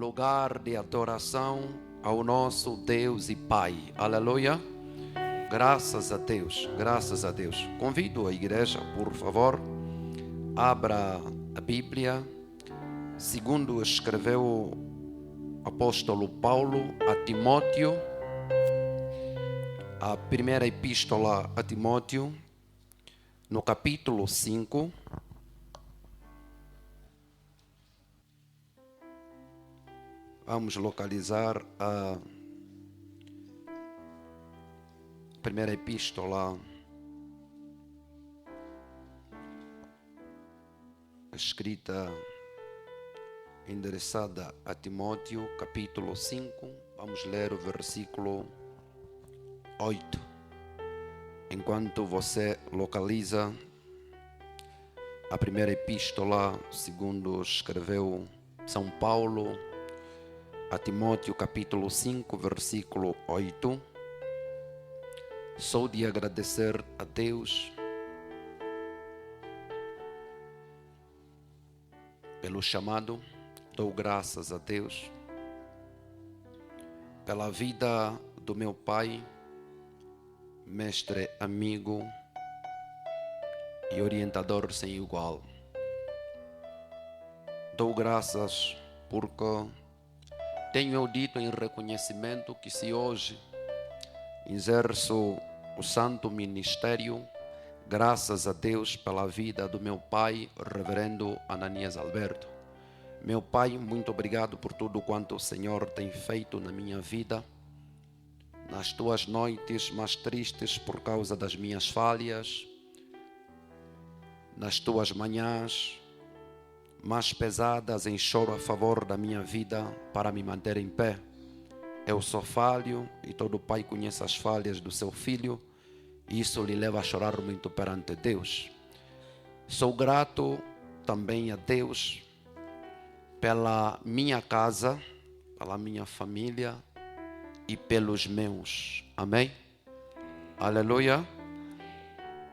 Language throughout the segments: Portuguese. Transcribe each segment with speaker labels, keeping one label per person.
Speaker 1: lugar de adoração ao nosso Deus e Pai. Aleluia. Graças a Deus, graças a Deus. Convido a igreja, por favor, abra a Bíblia, segundo escreveu o apóstolo Paulo a Timóteo, a primeira epístola a Timóteo, no capítulo 5. Vamos localizar a primeira epístola escrita, endereçada a Timóteo, capítulo 5. Vamos ler o versículo 8. Enquanto você localiza a primeira epístola, segundo escreveu São Paulo a Timóteo, capítulo 5, versículo 8. Sou de agradecer a Deus pelo chamado, dou graças a Deus pela vida do meu pai, mestre, amigo e orientador sem igual. Dou graças porque tenho eu dito em reconhecimento que se hoje exerço o santo ministério, graças a Deus pela vida do meu pai, reverendo Ananias Alberto. Meu pai, muito obrigado por tudo quanto o Senhor tem feito na minha vida, nas tuas noites mais tristes por causa das minhas falhas, nas tuas manhãs mais pesadas em choro a favor da minha vida para me manter em pé. Eu sou falho e todo pai conhece as falhas do seu filho, e isso lhe leva a chorar muito perante Deus. Sou grato também a Deus pela minha casa, pela minha família e pelos meus. Amém? Aleluia.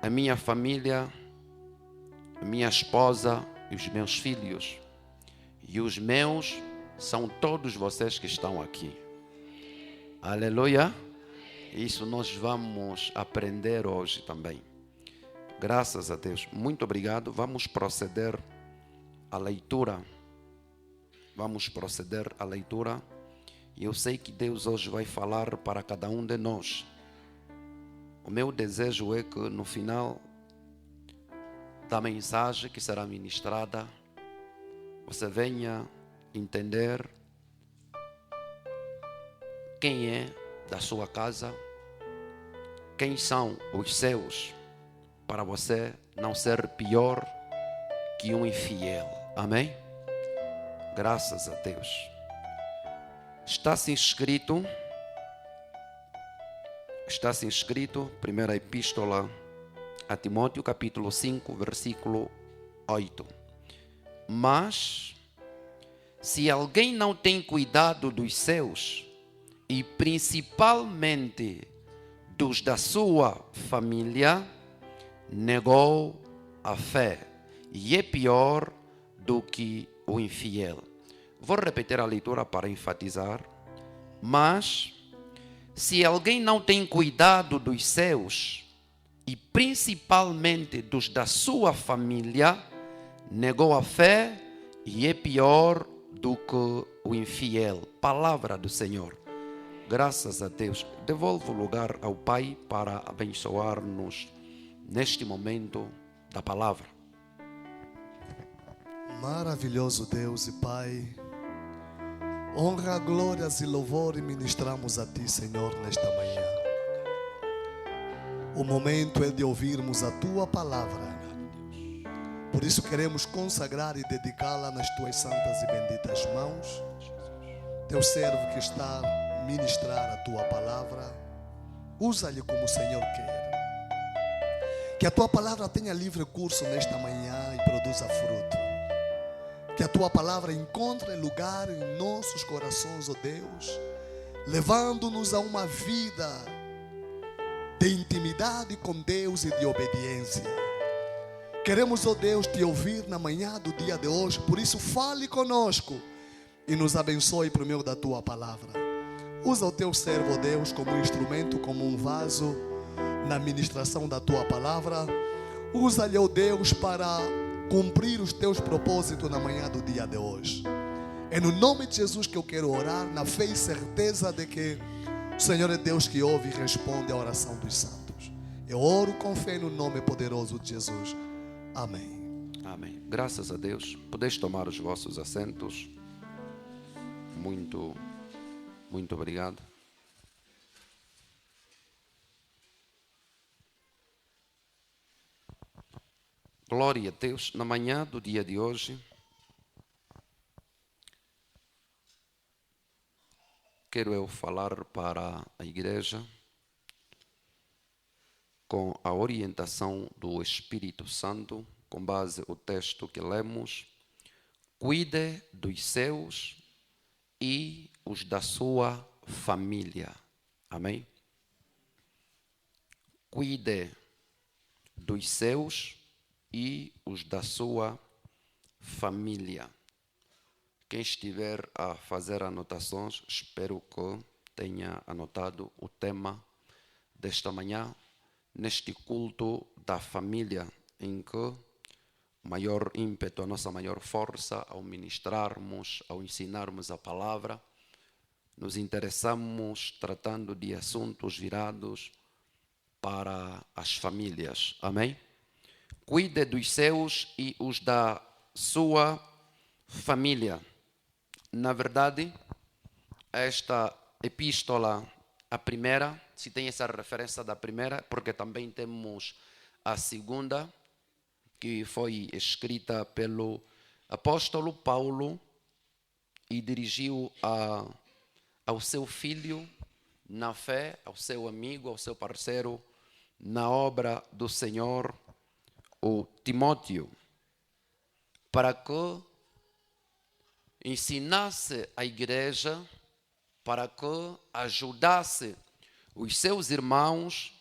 Speaker 1: A minha família, a minha esposa e os meus filhos. E os meus são todos vocês que estão aqui. Aleluia. Isso nós vamos aprender hoje também. Graças a Deus. Muito obrigado. Vamos proceder à leitura. Vamos proceder à leitura. E eu sei que Deus hoje vai falar para cada um de nós. O meu desejo é que no final da mensagem que será ministrada, você venha entender quem é da sua casa, quem são os seus, para você não ser pior que um infiel. Amém? Graças a Deus. Está-se inscrito, primeira epístola a Timóteo, capítulo 5, versículo 8. Mas, se alguém não tem cuidado dos seus, e principalmente dos da sua família, negou a fé, e é pior do que o infiel. Vou repetir a leitura para enfatizar. Mas, se alguém não tem cuidado dos seus, e principalmente dos da sua família, negou a fé e é pior do que o infiel. Palavra do Senhor. Graças a Deus. Devolvo o lugar ao Pai para abençoar-nos neste momento da palavra.
Speaker 2: Maravilhoso Deus e Pai, honra, glórias e louvor e ministramos a Ti, Senhor, nesta manhã. O momento é de ouvirmos a Tua palavra. Por isso queremos consagrar e dedicá-la nas Tuas santas e benditas mãos. Teu servo que está a ministrar a Tua palavra, usa-lhe como o Senhor quer. Que a Tua palavra tenha livre curso nesta manhã e produza fruto. Que a Tua palavra encontre lugar em nossos corações, ó Deus, levando-nos a uma vida de intimidade com Deus e de obediência. Queremos, ó Deus, Te ouvir na manhã do dia de hoje. Por isso fale conosco e nos abençoe por meio da tua palavra. Usa o teu servo, Deus, como um instrumento, como um vaso na ministração da tua palavra. Usa-lhe, ó Deus, para cumprir os teus propósitos na manhã do dia de hoje. É no nome de Jesus que eu quero orar, na fé e certeza de que o Senhor é Deus que ouve e responde à oração dos santos. Eu oro com fé no nome poderoso de Jesus. Amém.
Speaker 1: Amém. Graças a Deus. Podeis tomar os vossos assentos. Muito obrigado. Glória a Deus. Na manhã do dia de hoje, quero eu falar para a igreja com a orientação do Espírito Santo, com base no texto que lemos. Cuide dos seus e os da sua família. Amém? Cuide dos seus e os da sua família. Quem estiver a fazer anotações, espero que tenha anotado o tema desta manhã, neste culto da família, em que o maior ímpeto, a nossa maior força ao ministrarmos, ao ensinarmos a palavra, nos interessamos tratando de assuntos virados para as famílias. Amém? Cuide dos seus e os da sua família. Na verdade, esta epístola, a primeira, se tem essa referência da primeira, porque também temos a segunda, que foi escrita pelo apóstolo Paulo e dirigiu ao seu filho na fé, ao seu amigo, ao seu parceiro na obra do Senhor, o Timóteo, para que ensinasse a igreja, para que ajudasse os seus irmãos,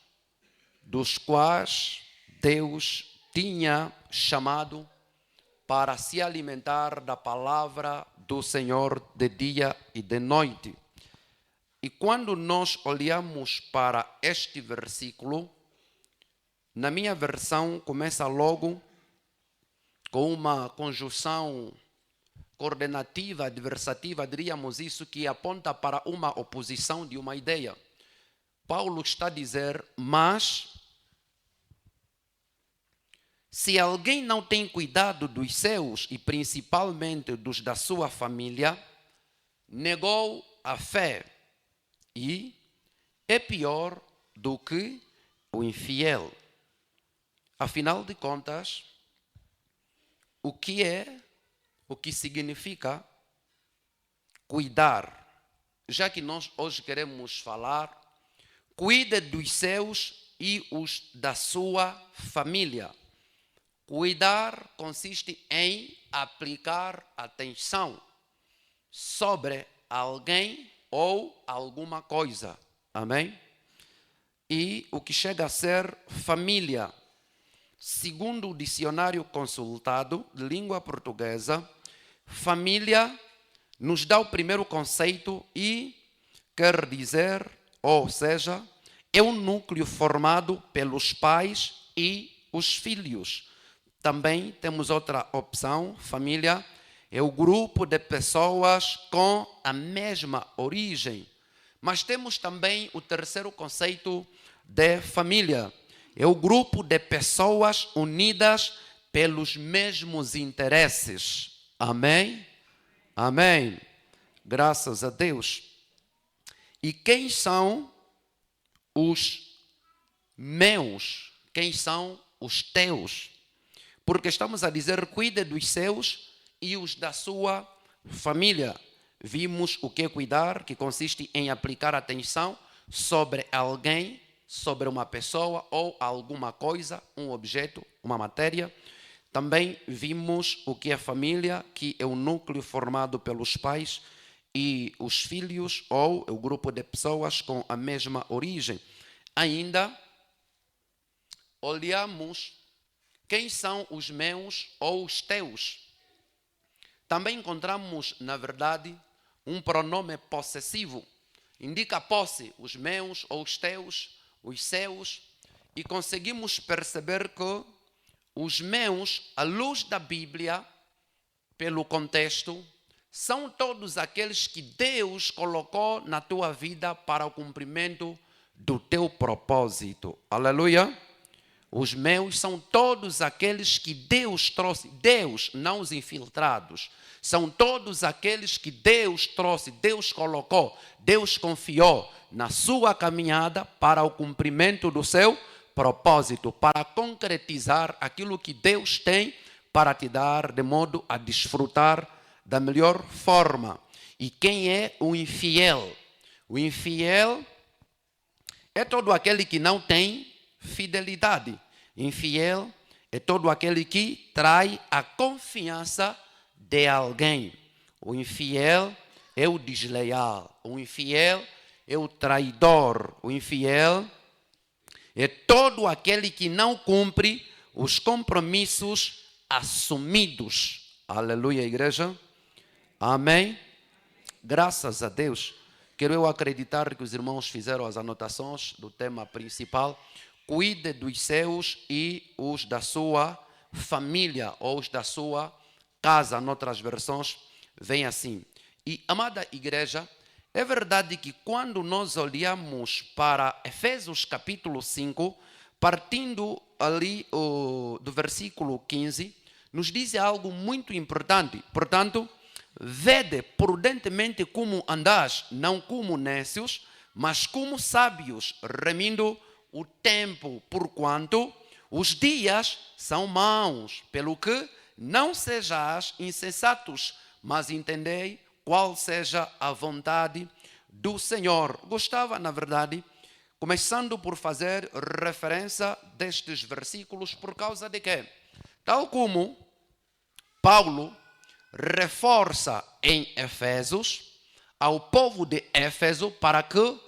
Speaker 1: dos quais Deus tinha chamado para se alimentar da palavra do Senhor de dia e de noite. E quando nós olhamos para este versículo, na minha versão começa logo com uma conjunção coordenativa, adversativa, diríamos isso, que aponta para uma oposição de uma ideia. Paulo está a dizer, mas se alguém não tem cuidado dos seus e principalmente dos da sua família, negou a fé e é pior do que o infiel. Afinal de contas, o que significa cuidar? Já que nós hoje queremos falar, cuide dos seus e os da sua família. Cuidar consiste em aplicar atenção sobre alguém ou alguma coisa. Amém? E o que chega a ser família, segundo o dicionário consultado de língua portuguesa, família nos dá o primeiro conceito e quer dizer, ou seja, é um núcleo formado pelos pais e os filhos. Também temos outra opção, família é o grupo de pessoas com a mesma origem. Mas temos também o terceiro conceito de família. É o grupo de pessoas unidas pelos mesmos interesses. Amém? Amém. Graças a Deus. E quem são os meus? Quem são os teus? Porque estamos a dizer, cuide dos seus e os da sua família. Vimos o que é cuidar, que consiste em aplicar atenção sobre alguém, sobre uma pessoa ou alguma coisa, um objeto, uma matéria. Também vimos o que é família, que é o núcleo formado pelos pais e os filhos, ou o grupo de pessoas com a mesma origem. Ainda olhamos quem são os meus ou os teus. Também encontramos, na verdade, um pronome possessivo. Indica a posse, os meus ou os teus, os seus. E conseguimos perceber que os meus, à luz da Bíblia, pelo contexto, são todos aqueles que Deus colocou na tua vida para o cumprimento do teu propósito. Aleluia! Os meus são todos aqueles que Deus trouxe. Deus, não os infiltrados. São todos aqueles que Deus trouxe, Deus colocou, Deus confiou na sua caminhada para o cumprimento do seu propósito, para concretizar aquilo que Deus tem para te dar, de modo a desfrutar da melhor forma. E quem é o infiel? O infiel é todo aquele que não tem fidelidade. Infiel é todo aquele que trai a confiança de alguém. O infiel é o desleal. O infiel é o traidor. O infiel é todo aquele que não cumpre os compromissos assumidos. Aleluia, igreja. Amém. Graças a Deus. Quero eu acreditar que os irmãos fizeram as anotações do tema principal. Cuide dos seus e os da sua família, ou os da sua casa. Noutras versões vem assim. E, amada igreja, é verdade que quando nós olhamos para Efésios capítulo 5, partindo ali do versículo 15, nos diz algo muito importante. Portanto, vede prudentemente como andais, não como nécios, mas como sábios, remindo o tempo, porquanto os dias são maus, pelo que não sejais insensatos, mas entendei qual seja a vontade do Senhor. Gostava, na verdade, começando por fazer referência destes versículos, por causa de quê? Tal como Paulo reforça em Efésios ao povo de Éfeso para que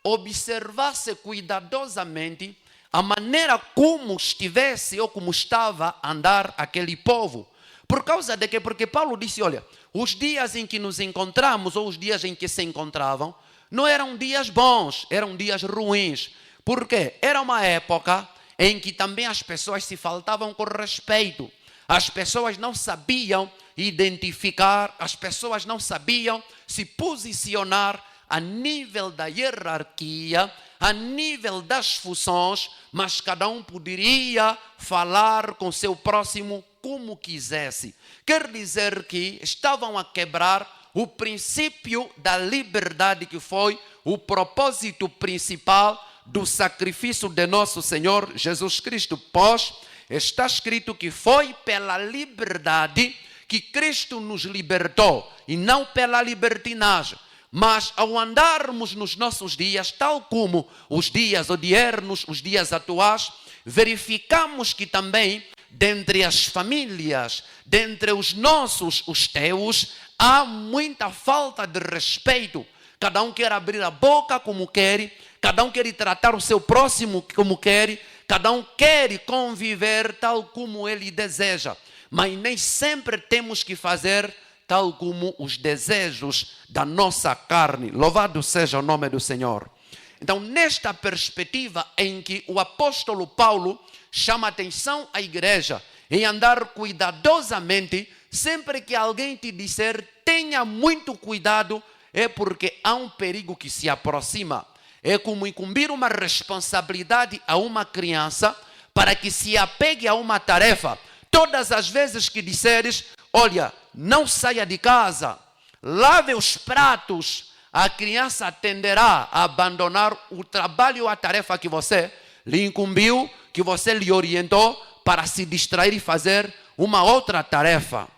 Speaker 1: observasse cuidadosamente a maneira como estivesse ou como estava a andar aquele povo. Por causa de quê? Porque Paulo disse, olha, os dias em que nos encontramos, ou os dias em que se encontravam, não eram dias bons, eram dias ruins. Por quê? Era uma época em que também as pessoas se faltavam com respeito. As pessoas não sabiam identificar, as pessoas não sabiam se posicionar a nível da hierarquia, a nível das funções, mas cada um poderia falar com seu próximo como quisesse. Quer dizer que estavam a quebrar o princípio da liberdade, que foi o propósito principal do sacrifício de nosso Senhor Jesus Cristo. Pois está escrito que foi pela liberdade que Cristo nos libertou, e não pela libertinagem. Mas ao andarmos nos nossos dias, tal como os dias odiernos, os dias atuais, verificamos que também, dentre as famílias, dentre os nossos, os teus, há muita falta de respeito. Cada um quer abrir a boca como quer, cada um quer tratar o seu próximo como quer, cada um quer conviver tal como ele deseja. Mas nem sempre temos que fazer tal como os desejos da nossa carne. Louvado seja o nome do Senhor. Então, nesta perspectiva em que o apóstolo Paulo chama atenção à igreja em andar cuidadosamente, sempre que alguém te disser tenha muito cuidado, é porque há um perigo que se aproxima. É como incumbir uma responsabilidade a uma criança para que se apegue a uma tarefa. Todas as vezes que disseres, olha, não saia de casa, lave os pratos, a criança tenderá a abandonar o trabalho ou a tarefa que você lhe incumbiu, que você lhe orientou, para se distrair e fazer uma outra tarefa.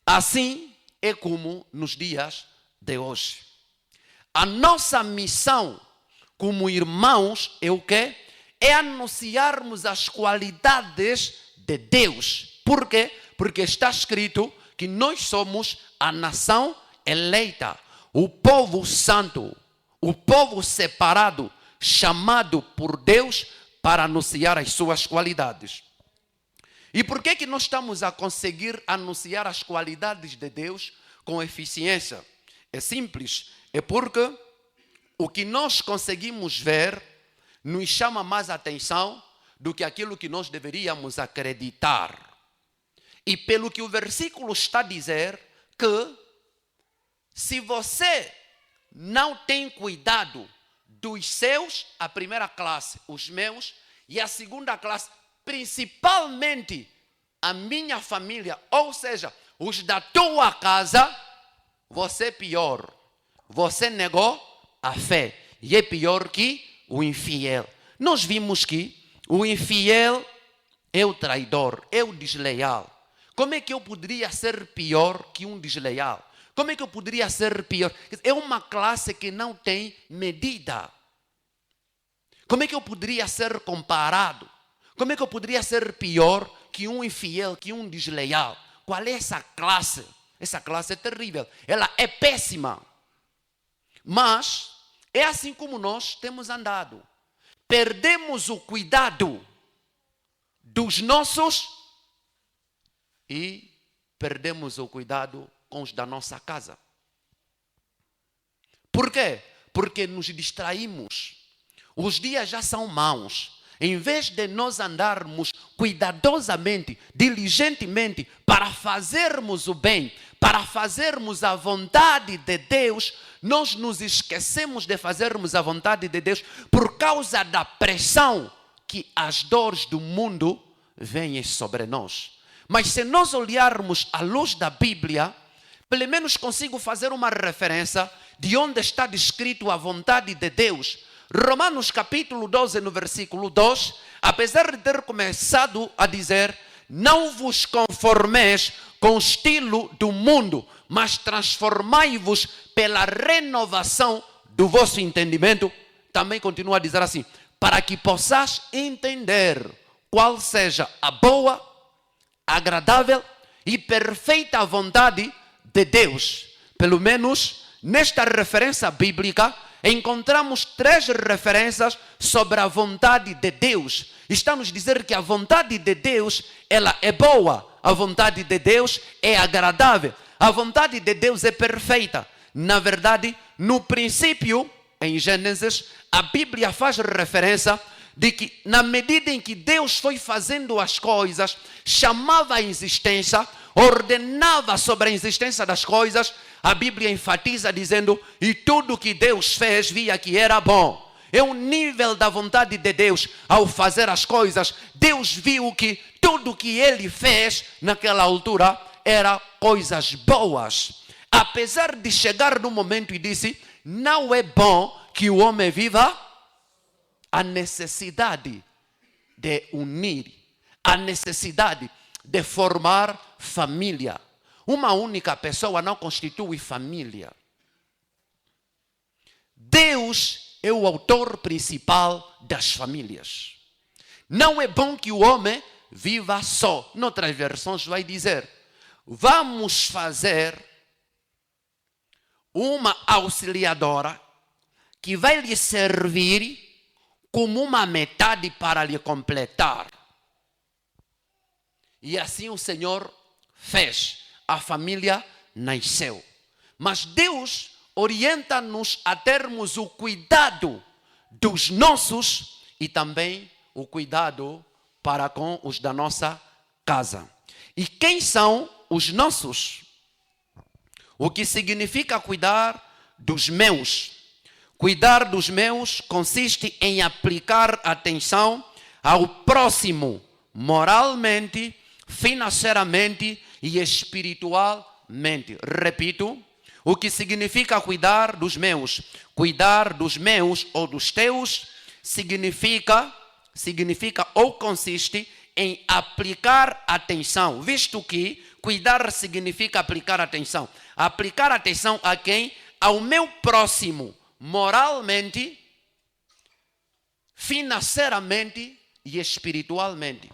Speaker 1: Assim é como nos dias de hoje. A nossa missão como irmãos é o quê? É anunciarmos as qualidades de Deus. Por quê? Porque está escrito que nós somos a nação eleita, o povo santo, o povo separado, chamado por Deus para anunciar as suas qualidades. E por que nós estamos a conseguir anunciar as qualidades de Deus? com eficiência? É simples, é porque o que nós conseguimos ver nos chama mais atenção do que aquilo que nós deveríamos acreditar. E pelo que o versículo está a dizer, que se você não tem cuidado dos seus, a primeira classe, os meus, e a segunda classe, principalmente a minha família, ou seja, os da tua casa, você é pior. Você negou a fé e é pior que o infiel. Nós vimos que o infiel é o traidor, é o desleal. Como é que eu poderia ser pior que um desleal? Como é que eu poderia ser pior? É uma classe que não tem medida. Como é que eu poderia ser comparado? Como é que eu poderia ser pior que um infiel, que um desleal? Qual é essa classe? Essa classe é terrível. Ela é péssima. Mas é assim como nós temos andado. Perdemos o cuidado dos nossos e perdemos o cuidado com os da nossa casa. Por quê? Porque nos distraímos. Os dias já são maus. Em vez de nós andarmos cuidadosamente, diligentemente, para fazermos o bem, para fazermos a vontade de Deus, nós nos esquecemos de fazermos a vontade de Deus por causa da pressão que as dores do mundo vêm sobre nós. Mas se nós olharmos à luz da Bíblia, pelo menos consigo fazer uma referência de onde está descrito a vontade de Deus. Romanos capítulo 12, no versículo 2, apesar de ter começado a dizer: não vos conformeis com o estilo do mundo, mas transformai-vos pela renovação do vosso entendimento, também continua a dizer assim: para que possais entender qual seja a boa, agradável e perfeita vontade de Deus. Pelo menos nesta referência bíblica, encontramos 3 referências sobre a vontade de Deus. Está nos dizer que a vontade de Deus, ela é boa. A vontade de Deus é agradável. A vontade de Deus é perfeita. Na verdade, no princípio, em Gênesis, a Bíblia faz referência de que na medida em que Deus foi fazendo as coisas, chamava a existência, ordenava sobre a existência das coisas, a Bíblia enfatiza dizendo: e tudo que Deus fez via que era bom. É o nível da vontade de Deus ao fazer as coisas. Deus viu que tudo que Ele fez naquela altura era coisas boas. Apesar de chegar no momento e disse: não é bom que o homem viva. A necessidade de unir, a necessidade de formar família. Uma única pessoa não constitui família. Deus é o autor principal das famílias. Não é bom que o homem viva só. Noutras versões vai dizer: vamos fazer uma auxiliadora que vai lhe servir como uma metade para lhe completar. E assim o Senhor fez. A família nasceu. Mas Deus orienta-nos a termos o cuidado dos nossos e também o cuidado para com os da nossa casa. E quem são os nossos? O que significa cuidar dos meus? Cuidar dos meus consiste em aplicar atenção ao próximo moralmente, financeiramente e espiritualmente. Repito, o que significa cuidar dos meus? Cuidar dos meus ou dos teus significa ou consiste em aplicar atenção, visto que cuidar significa aplicar atenção. Aplicar atenção a quem? Ao meu próximo, moralmente, financeiramente e espiritualmente.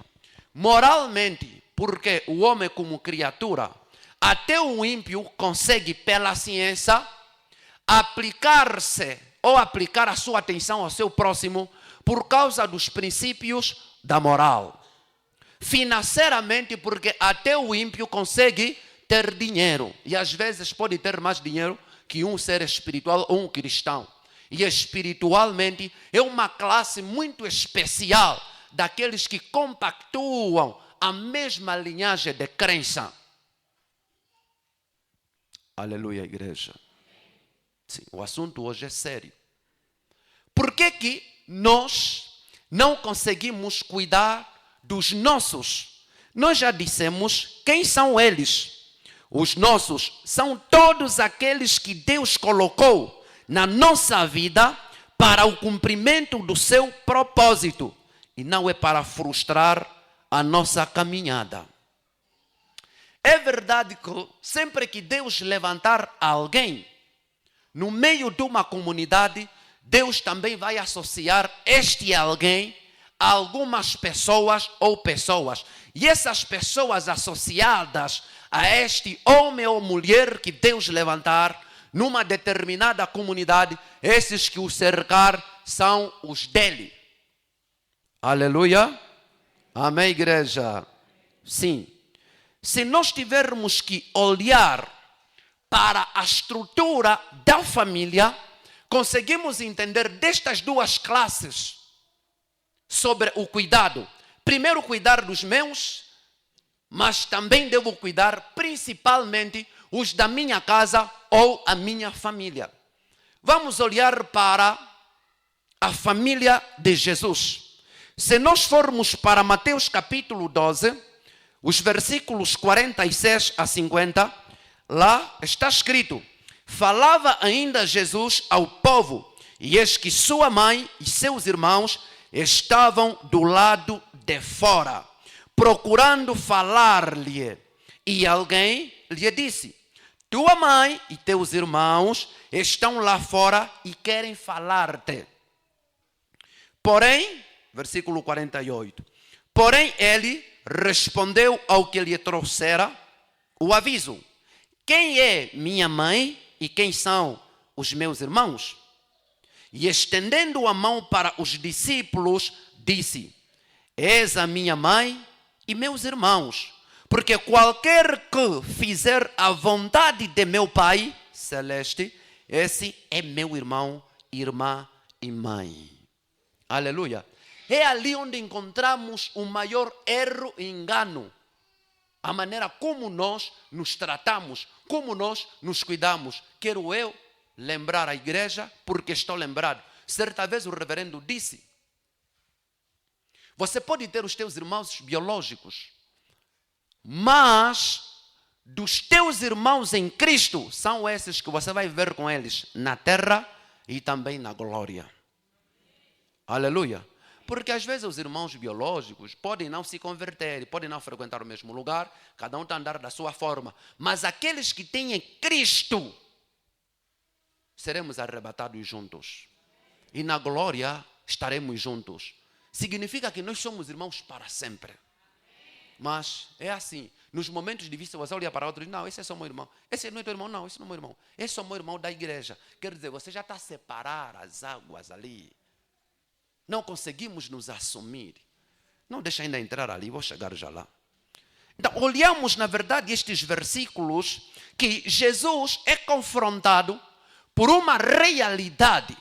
Speaker 1: Moralmente, porque o homem como criatura, até o ímpio consegue pela ciência aplicar-se ou aplicar a sua atenção ao seu próximo por causa dos princípios da moral. Financeiramente, porque até o ímpio consegue ter dinheiro. E às vezes pode ter mais dinheiro que um ser espiritual ou um cristão. E espiritualmente é uma classe muito especial daqueles que compactuam a mesma linhagem de crença. Aleluia, igreja. Sim, o assunto hoje é sério. Por que nós não conseguimos cuidar dos nossos? Nós já dissemos quem são eles. Os nossos são todos aqueles que Deus colocou na nossa vida para o cumprimento do seu propósito. E não é para frustrar a nossa caminhada. É verdade que sempre que Deus levantar alguém no meio de uma comunidade, Deus também vai associar este alguém a algumas pessoas ou pessoas. E essas pessoas associadas a este homem ou mulher que Deus levantar numa determinada comunidade, esses que o cercar são os dele. Aleluia. Amém, igreja? Sim. Se nós tivermos que olhar para a estrutura da família, conseguimos entender destas duas classes sobre o cuidado. Primeiro, cuidar dos meus, mas também devo cuidar principalmente os da minha casa ou a minha família. Vamos olhar para a família de Jesus. Se nós formos para Mateus capítulo 12, os versículos 46 a 50, lá está escrito: falava ainda Jesus ao povo, e eis que sua mãe e seus irmãos estavam do lado de fora, procurando falar-lhe. E alguém lhe disse: tua mãe e teus irmãos estão lá fora e querem falar-te. Porém, versículo 48, porém ele respondeu ao que lhe trouxera o aviso: quem é minha mãe e quem são os meus irmãos? E estendendo a mão para os discípulos, disse: és a minha mãe e meus irmãos, porque qualquer que fizer a vontade de meu Pai celeste, esse é meu irmão, irmã e mãe. Aleluia. É ali onde encontramos o maior erro e engano. A maneira como nós nos tratamos, como nós nos cuidamos. Quero eu lembrar a igreja, porque estou lembrado. Certa vez o reverendo disse: você pode ter os teus irmãos biológicos, mas dos teus irmãos em Cristo, são esses que você vai viver com eles na terra e também na glória. Aleluia. Porque às vezes os irmãos biológicos podem não se converter, podem não frequentar o mesmo lugar, cada um está a andar da sua forma. Mas aqueles que têm em Cristo, seremos arrebatados juntos. E na glória estaremos juntos. Significa que nós somos irmãos para sempre. Mas é assim, nos momentos difíceis você olha para outro e diz: não, esse é só meu irmão. Esse não é teu irmão, não, esse não é meu irmão. Esse é só meu irmão da igreja. Quer dizer, você já está a separar as águas ali. Não conseguimos nos assumir. Não deixa ainda entrar ali, vou chegar já lá. Então, olhamos na verdade estes versículos que Jesus é confrontado por uma realidade.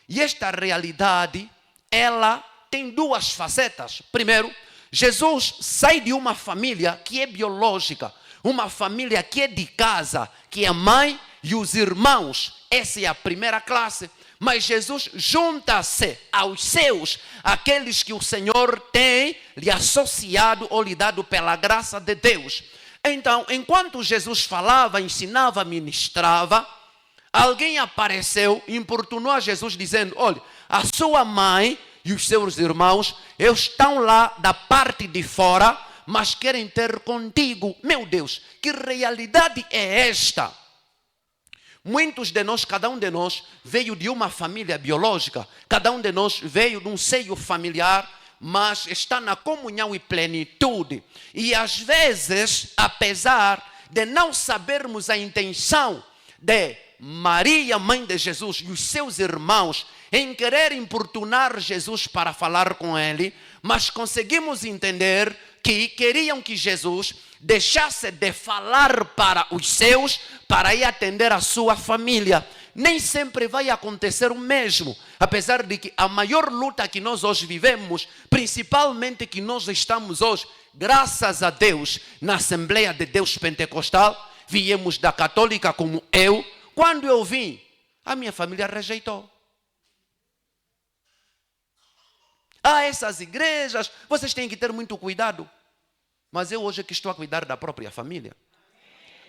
Speaker 1: E esta realidade, ela tem duas facetas. Primeiro, Jesus sai de uma família que é biológica, uma família que é de casa, que é a mãe e os irmãos. Essa é a primeira classe. Mas Jesus junta-se aos seus, aqueles que o Senhor tem lhe associado ou lhe dado pela graça de Deus. Então, enquanto Jesus falava, ensinava, ministrava, alguém apareceu e importunou a Jesus dizendo: olha, a sua mãe e os seus irmãos estão lá da parte de fora, mas querem ter contigo. Meu Deus, que realidade é esta? Muitos de nós, cada um de nós, veio de uma família biológica, cada um de nós veio de um seio familiar, mas está na comunhão e plenitude. E às vezes, apesar de não sabermos a intenção de Maria, mãe de Jesus, e os seus irmãos em querer importunar Jesus para falar com ele, mas conseguimos entender que queriam que Jesus deixasse de falar para os seus, para ir atender a sua família. Nem sempre vai acontecer o mesmo, apesar de que a maior luta que nós hoje vivemos, principalmente que nós estamos hoje, graças a Deus, na Assembleia de Deus Pentecostal, viemos da católica como eu. Quando eu vim, a minha família rejeitou. Essas igrejas, vocês têm que ter muito cuidado. Mas eu hoje que estou a cuidar da própria família.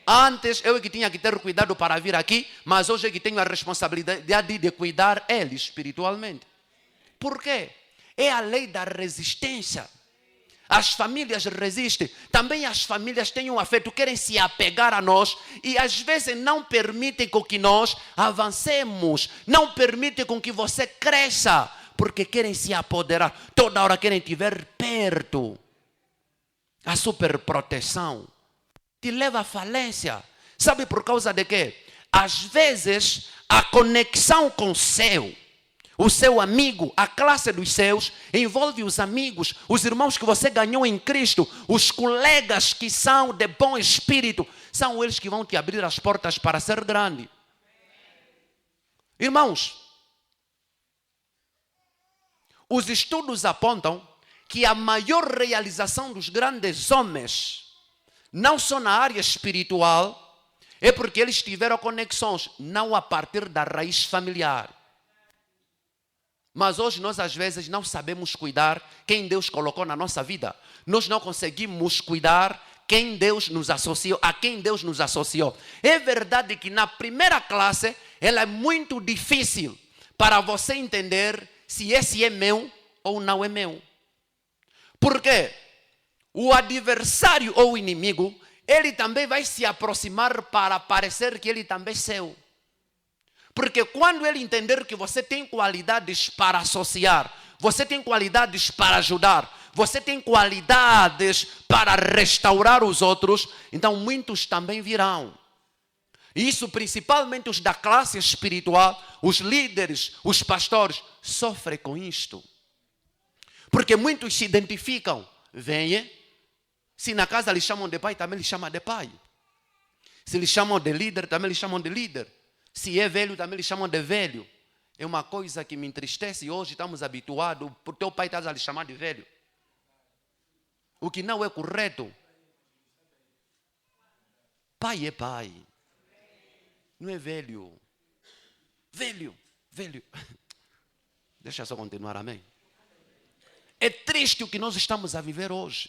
Speaker 1: Antes eu que tinha que ter cuidado para vir aqui, mas hoje é que tenho a responsabilidade de cuidar ele espiritualmente. Por quê? É a lei da resistência. As famílias resistem. Também as famílias têm um afeto, querem se apegar a nós e às vezes não permitem com que nós avancemos. Não permitem com que você cresça, porque querem se apoderar. Toda hora querem te ver perto. A superproteção te leva à falência. Sabe por causa de quê? Às vezes, a conexão com o seu amigo, a classe dos seus, envolve os amigos, os irmãos que você ganhou em Cristo, os colegas que são de bom espírito, são eles que vão te abrir as portas para ser grande. Irmãos, os estudos apontam que a maior realização dos grandes homens, não só na área espiritual, é porque eles tiveram conexões, não a partir da raiz familiar. Mas hoje nós às vezes não sabemos cuidar quem Deus colocou na nossa vida. Nós não conseguimos cuidar quem Deus nos associou, a quem Deus nos associou. É verdade que na primeira classe, ela é muito difícil para você entender se esse é meu ou não é meu. Por quê? O adversário ou o inimigo, ele também vai se aproximar para parecer que ele também é seu. Porque quando ele entender que você tem qualidades para associar, você tem qualidades para ajudar, você tem qualidades para restaurar os outros, então muitos também virão. Isso principalmente os da classe espiritual, os líderes, os pastores, sofrem com isto. Porque muitos se identificam, vêm. Se na casa lhe chamam de pai, também lhe chamam de pai. Se lhe chamam de líder, também lhe chamam de líder. Se é velho, também lhe chamam de velho. É uma coisa que me entristece e hoje estamos habituados, por teu pai estás a lhe chamar de velho. O que não é correto. Pai é pai. Não é velho. Velho. Deixa eu só continuar, amém. É triste o que nós estamos a viver hoje.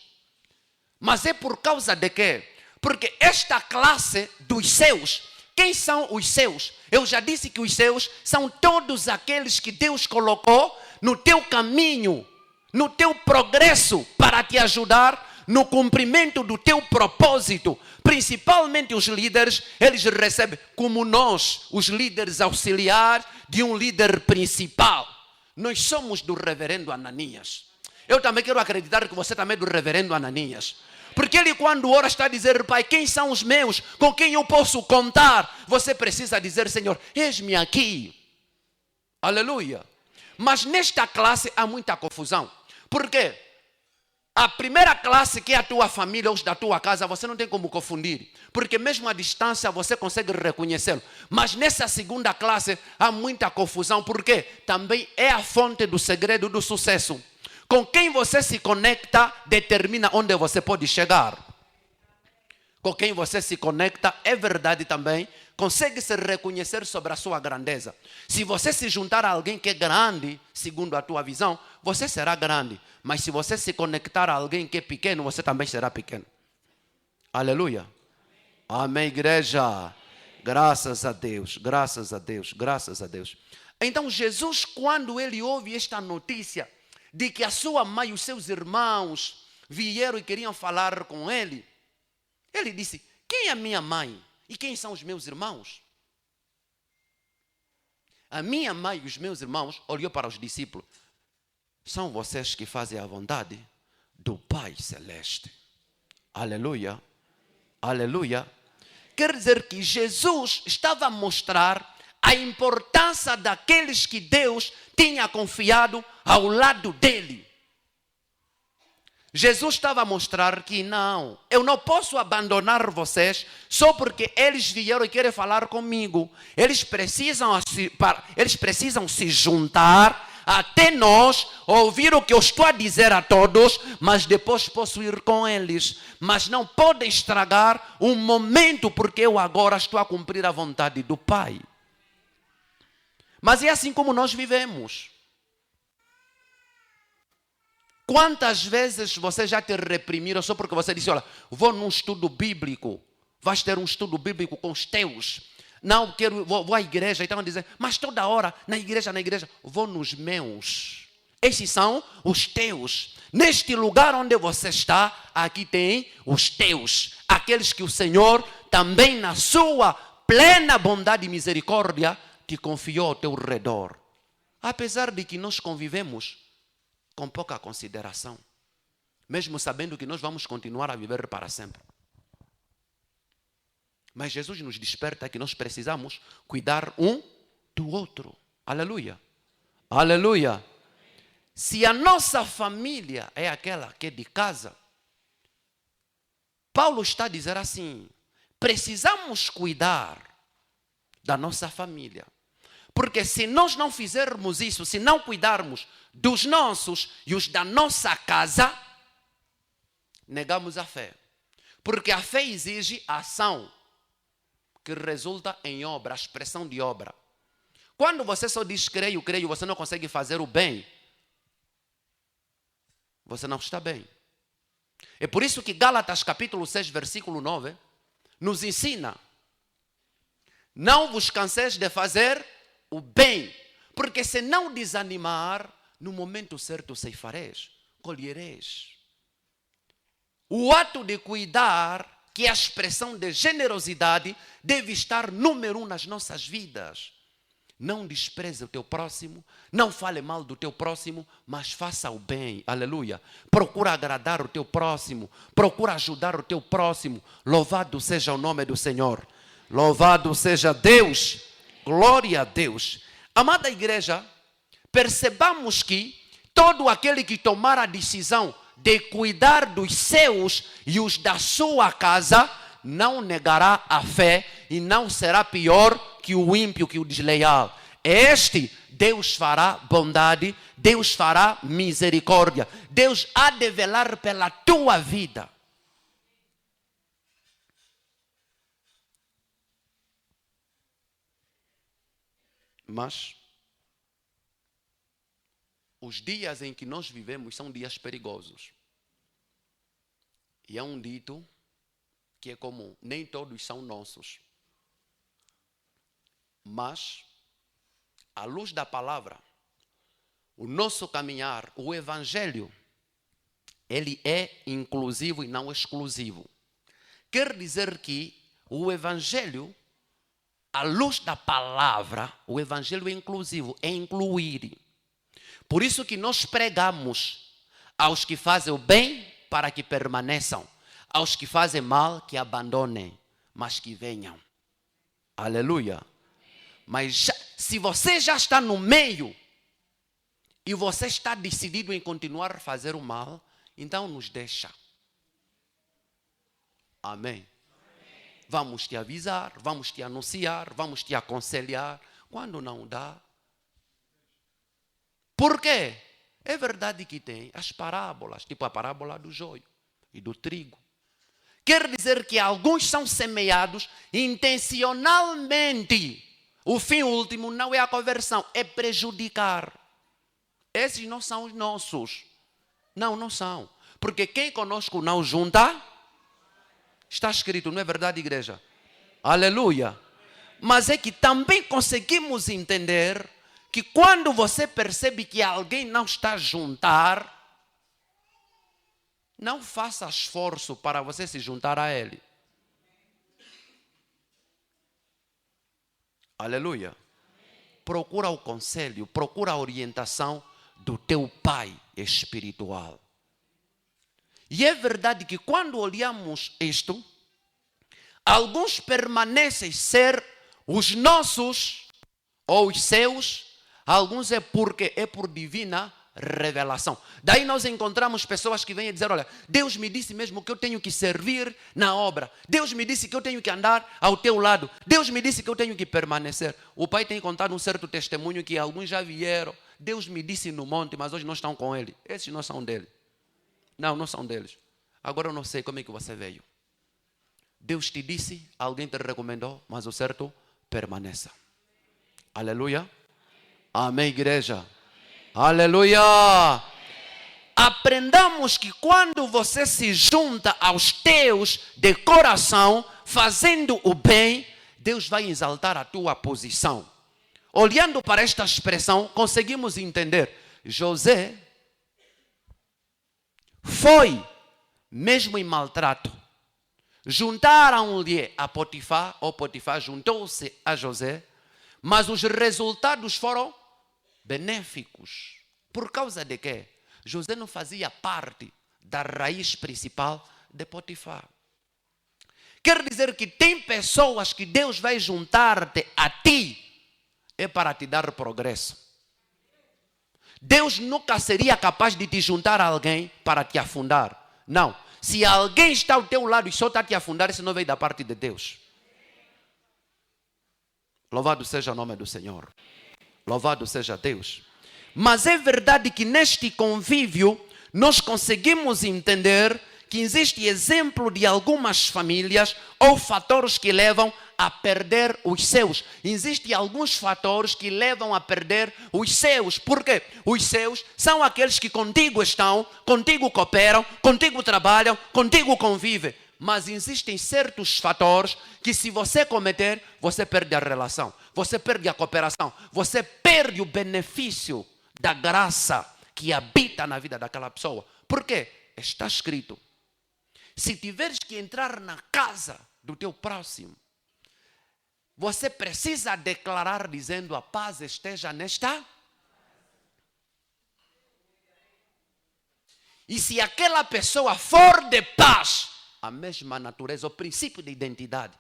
Speaker 1: Mas é por causa de quê? Porque esta classe dos seus, quem são os seus? Eu já disse que os seus são todos aqueles que Deus colocou no teu caminho, no teu progresso para te ajudar no cumprimento do teu propósito. Principalmente os líderes, eles recebem como nós, os líderes auxiliares de um líder principal. Nós somos do reverendo Ananias. Eu também quero acreditar que você também é do reverendo Ananias. Porque ele quando ora está a dizer, pai, quem são os meus? Com quem eu posso contar? Você precisa dizer, Senhor, eis-me aqui. Aleluia. Mas nesta classe há muita confusão. Por quê? A primeira classe, que é a tua família, os da tua casa, você não tem como confundir. Porque mesmo à distância você consegue reconhecê-lo. Mas nessa segunda classe há muita confusão. Por quê? Também é a fonte do segredo do sucesso. Com quem você se conecta determina onde você pode chegar. Com quem você se conecta, é verdade também, consegue se reconhecer sobre a sua grandeza. Se você se juntar a alguém que é grande, segundo a tua visão, você será grande. Mas se você se conectar a alguém que é pequeno, você também será pequeno. Aleluia. Amém, igreja. Graças a Deus, graças a Deus, graças a Deus. Então Jesus, quando ele ouve esta notícia de que a sua mãe e os seus irmãos vieram e queriam falar com ele, ele disse, quem é a minha mãe e quem são os meus irmãos? A minha mãe e os meus irmãos, olhou para os discípulos, são vocês que fazem a vontade do Pai Celeste. Aleluia, aleluia. Quer dizer que Jesus estava a mostrar a importância daqueles que Deus tinha confiado ao lado dele. Jesus estava a mostrar que não, eu não posso abandonar vocês só porque eles vieram e querem falar comigo. Eles precisam se juntar até nós, ouvir o que eu estou a dizer a todos, mas depois posso ir com eles. Mas não podem estragar um momento, porque eu agora estou a cumprir a vontade do Pai. Mas é assim como nós vivemos. Quantas vezes você já te reprimiram só porque você disse, olha, vou num estudo bíblico, vais ter um estudo bíblico com os teus. Não, vou à igreja. E estavam dizendo, mas toda hora, na igreja, vou nos meus. Esses são os teus. Neste lugar onde você está, aqui tem os teus. Aqueles que o Senhor, também na sua plena bondade e misericórdia, te confiou ao teu redor. Apesar de que nós convivemos com pouca consideração, mesmo sabendo que nós vamos continuar a viver para sempre. Mas Jesus nos desperta que nós precisamos cuidar um do outro. Aleluia. Aleluia. Se a nossa família é aquela que é de casa, Paulo está a dizer assim, precisamos cuidar da nossa família. Porque se nós não fizermos isso, se não cuidarmos dos nossos e os da nossa casa, negamos a fé. Porque a fé exige ação, que resulta em obra, a expressão de obra. Quando você só diz creio, você não consegue fazer o bem, você não está bem. É por isso que Gálatas capítulo 6, versículo 9, nos ensina, não vos canseis de fazer o bem, porque se não desanimar, no momento certo ceifareis, colhereis. O ato de cuidar, que é a expressão de generosidade, deve estar número 1 nas nossas vidas. Não despreze o teu próximo, não fale mal do teu próximo, mas faça o bem, aleluia. Procura agradar o teu próximo, procura ajudar o teu próximo. Louvado seja o nome do Senhor, louvado seja Deus. Glória a Deus. Amada igreja, percebamos que todo aquele que tomar a decisão de cuidar dos seus e os da sua casa, não negará a fé e não será pior que o ímpio, que o desleal. Este, Deus fará bondade, Deus fará misericórdia. Deus há de velar pela tua vida. Mas os dias em que nós vivemos são dias perigosos. E é um dito que é comum, nem todos são nossos. Mas, à luz da palavra, o nosso caminhar, o Evangelho, ele é inclusivo e não exclusivo. Quer dizer que o Evangelho, à luz da palavra, o Evangelho é inclusivo, é incluir. Por isso que nós pregamos aos que fazem o bem para que permaneçam, aos que fazem mal que abandonem, mas que venham. Aleluia. Mas se você já está no meio e você está decidido em continuar a fazer o mal, então nos deixa. Amém. Vamos te avisar, vamos te anunciar, vamos te aconselhar. Quando não dá. Por quê? É verdade que tem as parábolas, tipo a parábola do joio e do trigo. Quer dizer que alguns são semeados intencionalmente. O fim último não é a conversão, é prejudicar. Esses não são os nossos. Não são. Porque quem conosco não junta, está escrito, não é verdade, igreja? Aleluia. Mas é que também conseguimos entender que quando você percebe que alguém não está a juntar, não faça esforço para você se juntar a ele. Aleluia. Procura o conselho, procura a orientação do teu pai espiritual. E é verdade que quando olhamos isto, alguns permanecem ser os nossos ou os céus, alguns é porque é por divina revelação. Daí nós encontramos pessoas que vêm dizer, olha, Deus me disse mesmo que eu tenho que servir na obra. Deus me disse que eu tenho que andar ao teu lado. Deus me disse que eu tenho que permanecer. O pai tem contado um certo testemunho que alguns já vieram. Deus me disse no monte, mas hoje não estão com ele. Esses não são dele. Não são deles. Agora eu não sei como é que você veio. Deus te disse, alguém te recomendou, mas o certo permaneça. Aleluia. Amém, igreja. Aleluia! Aprendamos que quando você se junta aos teus de coração, fazendo o bem, Deus vai exaltar a tua posição. Olhando para esta expressão, conseguimos entender. José foi, mesmo em maltrato, juntaram-lhe a Potifar, ou Potifar juntou-se a José, mas os resultados foram benéficos. Por causa de quê? José não fazia parte da raiz principal de Potifar. Quer dizer que tem pessoas que Deus vai juntar-te a ti, é para te dar progresso. Deus nunca seria capaz de te juntar a alguém para te afundar. Não. Se alguém está ao teu lado e só está te afundar, isso não veio da parte de Deus. Louvado seja o nome do Senhor. Louvado seja Deus. Mas é verdade que neste convívio nós conseguimos entender que existe exemplo de algumas famílias ou fatores que levam a perder os seus. Existem alguns fatores que levam a perder os seus. Por quê? Os seus são aqueles que contigo estão, contigo cooperam, contigo trabalham, contigo convivem. Mas existem certos fatores que se você cometer, você perde a relação, você perde a cooperação, você perde o benefício da graça que habita na vida daquela pessoa. Por quê? Está escrito. Se tiveres que entrar na casa do teu próximo, você precisa declarar dizendo a paz esteja nesta. E se aquela pessoa for de paz, a mesma natureza, o princípio de identidade.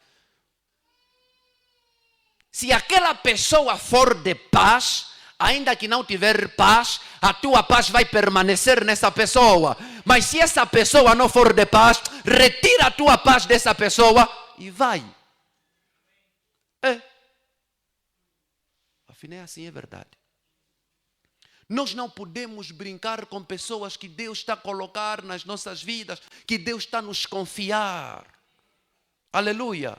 Speaker 1: Se aquela pessoa for de paz, ainda que não tiver paz, a tua paz vai permanecer nessa pessoa. Mas se essa pessoa não for de paz, retira a tua paz dessa pessoa e vai. Afinal, assim é verdade. Nós não podemos brincar com pessoas que Deus está a colocar nas nossas vidas, que Deus está a nos confiar. Aleluia.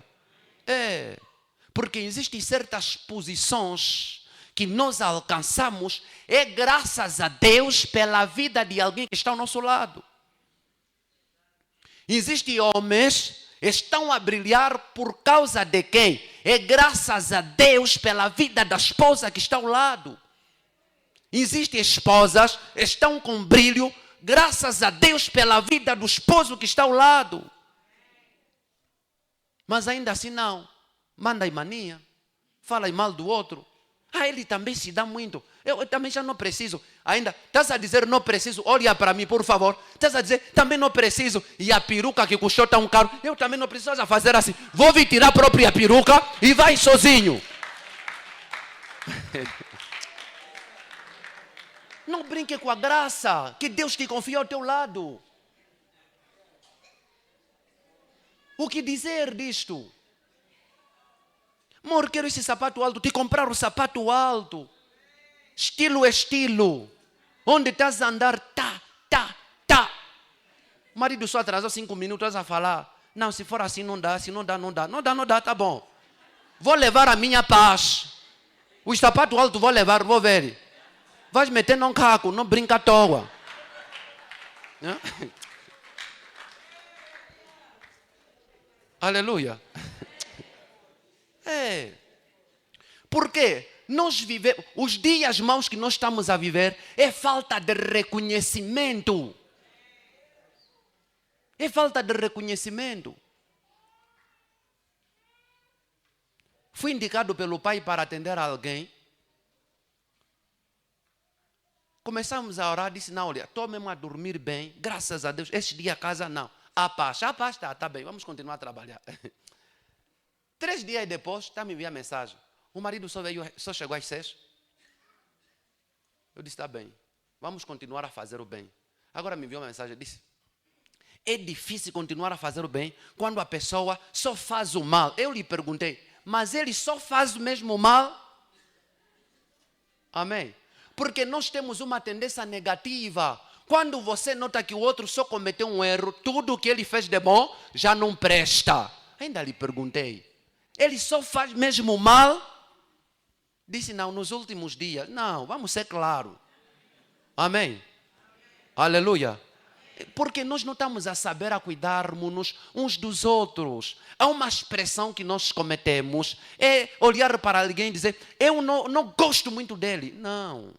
Speaker 1: Porque existem certas posições que nós alcançamos, é graças a Deus pela vida de alguém que está ao nosso lado. Existem homens que estão a brilhar por causa de quem? É graças a Deus pela vida da esposa que está ao lado. Existem esposas que estão com brilho graças a Deus pela vida do esposo que está ao lado. Mas ainda assim não. Manda em mania. Fala em mal do outro. Ele também se dá muito. Eu também já não preciso. Ainda, estás a dizer não preciso? Olha para mim, por favor. Estás a dizer, também não preciso. E a peruca que custou tão caro, eu também não preciso fazer assim. Vou vir tirar a própria peruca e vai sozinho. Não brinque com a graça que Deus te confia ao teu lado. O que dizer disto? Amor, quero esse sapato alto. Te comprar o sapato alto. Estilo é estilo. Onde estás a andar, tá. O marido só atrasou 5 minutos a falar. Não, se for assim não dá, se não dá, não dá, tá bom. Vou levar a minha paz. O sapato alto vou levar, vou ver. Vais meter num caco, não brinca à toa. Aleluia. Por quê? Nós vivemos, os dias maus que nós estamos a viver é falta de reconhecimento. É falta de reconhecimento. Fui indicado pelo pai para atender a alguém. Começamos a orar, disse, não, olha, estou mesmo a dormir bem, graças a Deus, este dia a casa não. A paz está bem, vamos continuar a trabalhar. 3 dias depois, está me enviando mensagem. O marido só chegou às 6. Eu disse, está bem, vamos continuar a fazer o bem. Agora me enviou uma mensagem, disse, é difícil continuar a fazer o bem quando a pessoa só faz o mal. Eu lhe perguntei, mas ele só faz o mesmo mal? Amém? Porque nós temos uma tendência negativa. Quando você nota que o outro só cometeu um erro, tudo o que ele fez de bom já não presta. Ainda lhe perguntei, ele só faz mesmo mal? Disse, não, nos últimos dias. Não, vamos ser claros. Amém? Aleluia. Porque nós não estamos a saber a cuidarmos uns dos outros. Há uma expressão que nós cometemos, é olhar para alguém e dizer, eu não gosto muito dele. Não.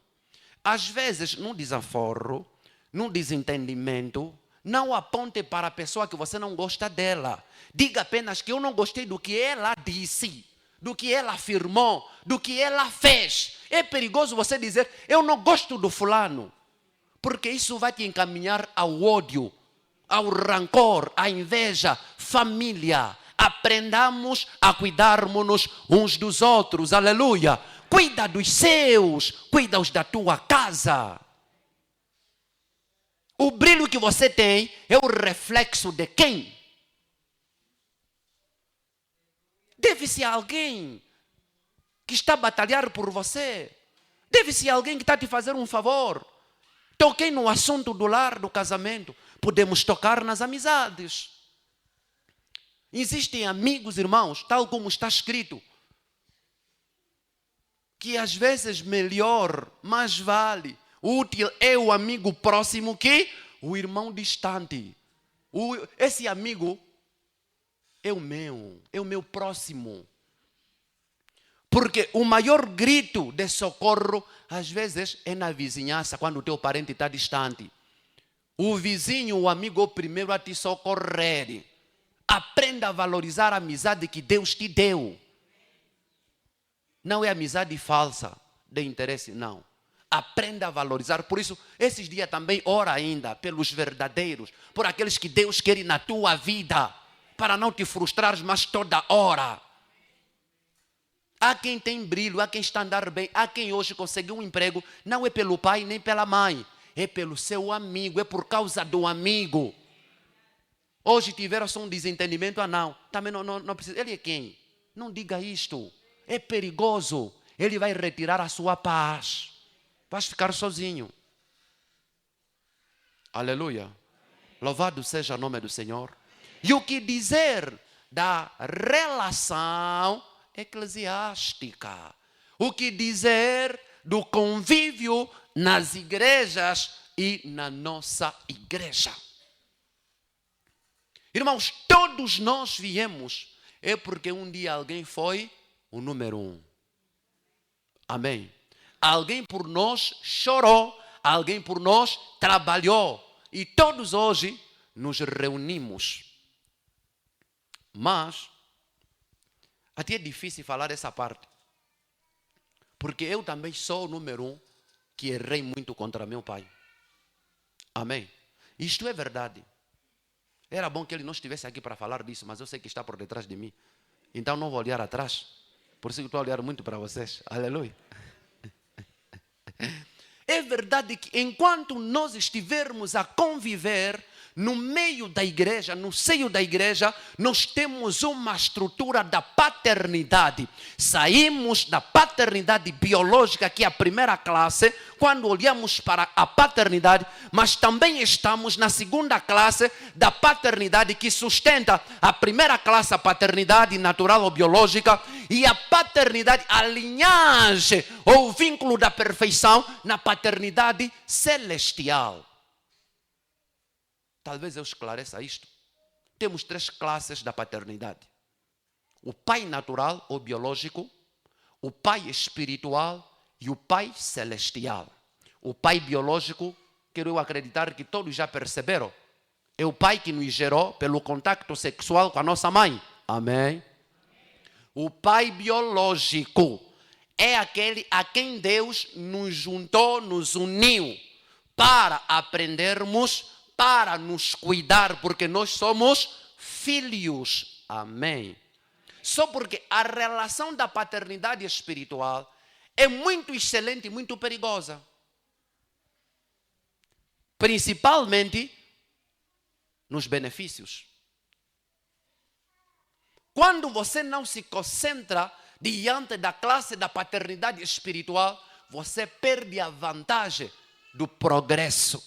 Speaker 1: Às vezes, num desaforro, num desentendimento, não aponte para a pessoa que você não gosta dela. Diga apenas que eu não gostei do que ela disse, do que ela afirmou, do que ela fez. É perigoso você dizer, eu não gosto do fulano. Porque isso vai te encaminhar ao ódio, ao rancor, à inveja, família. Aprendamos a cuidarmos uns dos outros, aleluia. Cuida dos seus, cuida os da tua casa. O brilho que você tem é o reflexo de quem? Deve ser alguém que está a batalhar por você. Deve ser alguém que está a te fazer um favor. Toquei no assunto do lar, do casamento. Podemos tocar nas amizades. Existem amigos, irmãos, tal como está escrito, que às vezes melhor, mais vale, útil é o amigo próximo que o irmão distante. Esse amigo é o meu próximo. Porque o maior grito de socorro, às vezes, é na vizinhança, quando o teu parente está distante. O vizinho, o amigo, primeiro a te socorrer. Aprenda a valorizar a amizade que Deus te deu. Não é amizade falsa, de interesse, não. Aprenda a valorizar. Por isso, esses dias também ora ainda pelos verdadeiros, por aqueles que Deus quer na tua vida, para não te frustrares mais toda hora. Há quem tem brilho, há quem está a andar bem, há quem hoje conseguiu um emprego, não é pelo pai nem pela mãe, é pelo seu amigo, é por causa do amigo. Hoje tiveram só um desentendimento, não, também não precisa. Ele é quem? Não diga isto, é perigoso, ele vai retirar a sua paz, vais ficar sozinho. Aleluia, louvado seja o nome do Senhor. E o que dizer da relação eclesiástica? O que dizer do convívio nas igrejas e na nossa igreja? Irmãos, todos nós viemos, é porque um dia alguém foi o número 1. Amém? Alguém por nós chorou, alguém por nós trabalhou, e todos hoje nos reunimos. Mas até é difícil falar essa parte, porque eu também sou o número 1 que errei muito contra meu pai. Amém? Isto é verdade. Era bom que ele não estivesse aqui para falar disso, mas eu sei que está por detrás de mim. Então não vou olhar atrás. Por isso que estou a olhar muito para vocês. Aleluia. É verdade que enquanto nós estivermos a conviver no meio da igreja, no seio da igreja, nós temos uma estrutura da paternidade. Saímos da paternidade biológica, que é a primeira classe, quando olhamos para a paternidade, mas também estamos na segunda classe da paternidade, que sustenta a primeira classe, a paternidade natural ou biológica, e a paternidade, a linhagem ou o vínculo da perfeição na paternidade celestial. Talvez eu esclareça isto. Temos 3 classes da paternidade: o pai natural ou biológico, o pai espiritual e o pai celestial. O pai biológico, quero eu acreditar que todos já perceberam, é o pai que nos gerou pelo contato sexual com a nossa mãe. Amém? O pai biológico é aquele a quem Deus nos juntou, nos uniu, para aprendermos, para nos cuidar, porque nós somos filhos. Amém? Só porque a relação da paternidade espiritual é muito excelente e muito perigosa. Principalmente nos benefícios. Quando você não se concentra diante da classe da paternidade espiritual, você perde a vantagem do progresso.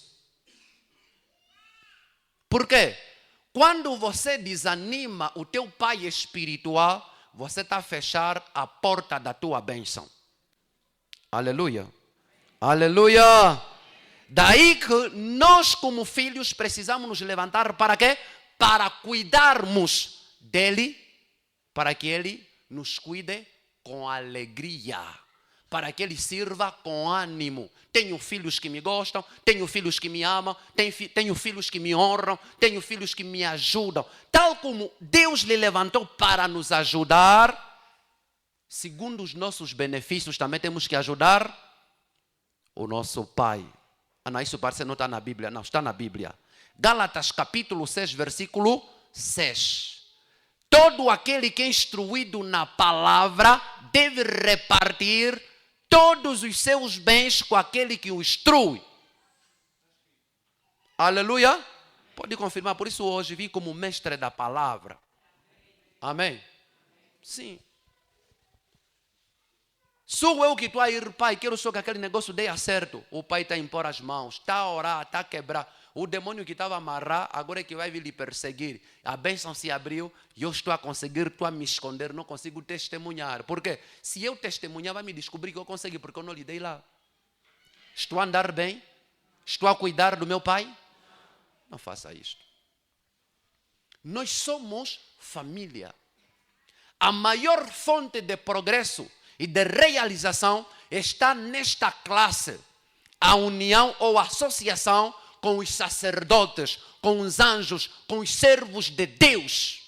Speaker 1: Por quê? Quando você desanima o teu pai espiritual, você está a fechar a porta da tua bênção. Aleluia. Aleluia. Daí que nós como filhos precisamos nos levantar para quê? Para cuidarmos dele, para que ele nos cuide com alegria, para que ele sirva com ânimo. Tenho filhos que me gostam, tenho filhos que me amam, tenho filhos que me honram, tenho filhos que me ajudam. Tal como Deus lhe levantou para nos ajudar, segundo os nossos benefícios, também temos que ajudar o nosso pai. Ah, não, isso parece que não está na Bíblia. Não, está na Bíblia. Gálatas capítulo 6, versículo 6. Todo aquele que é instruído na palavra deve repartir todos os seus bens com aquele que o instrui. Aleluia. Pode confirmar, por isso hoje vim como mestre da palavra. Amém? Sim. Sou eu que estou a ir, pai, quero só que aquele negócio dê certo. O pai está a impor as mãos, está a orar, está a quebrar. O demônio que estava a amarrar, agora é que vai vir lhe perseguir. A bênção se abriu e eu estou a conseguir, estou a me esconder, não consigo testemunhar. Por quê? Se eu testemunhar, vai me descobrir que eu consegui, porque eu não lhe dei lá. Estou a andar bem? Estou a cuidar do meu pai? Não faça isto. Nós somos família. A maior fonte de progresso e de realização está nesta classe. A união ou associação com os sacerdotes, com os anjos, com os servos de Deus.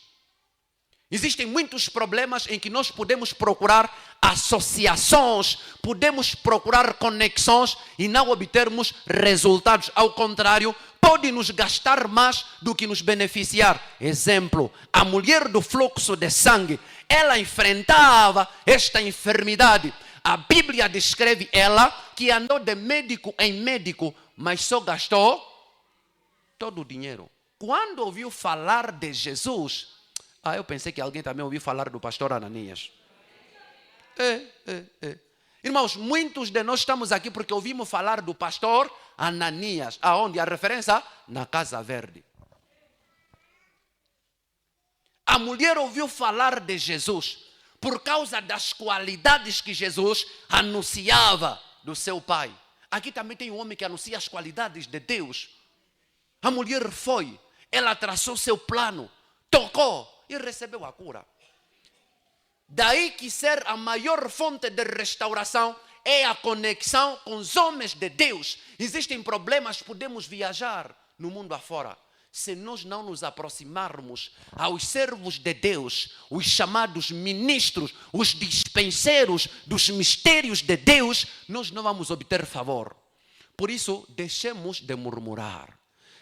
Speaker 1: Existem muitos problemas em que nós podemos procurar associações, podemos procurar conexões e não obtermos resultados. Ao contrário, pode nos gastar mais do que nos beneficiar. Exemplo, a mulher do fluxo de sangue, ela enfrentava esta enfermidade. A Bíblia descreve ela que andou de médico em médico, mas só gastou todo o dinheiro. Quando ouviu falar de Jesus, eu pensei que alguém também ouviu falar do pastor Ananias. Irmãos, muitos de nós estamos aqui porque ouvimos falar do pastor Ananias. Aonde? A referência? Na Casa Verde. A mulher ouviu falar de Jesus por causa das qualidades que Jesus anunciava do seu pai. Aqui também tem um homem que anuncia as qualidades de Deus. A mulher foi, ela traçou seu plano, tocou e recebeu a cura. Daí que ser a maior fonte de restauração é a conexão com os homens de Deus. Existem problemas, podemos viajar no mundo afora. Se nós não nos aproximarmos aos servos de Deus, os chamados ministros, os dispenseiros dos mistérios de Deus, nós não vamos obter favor. Por isso, deixemos de murmurar,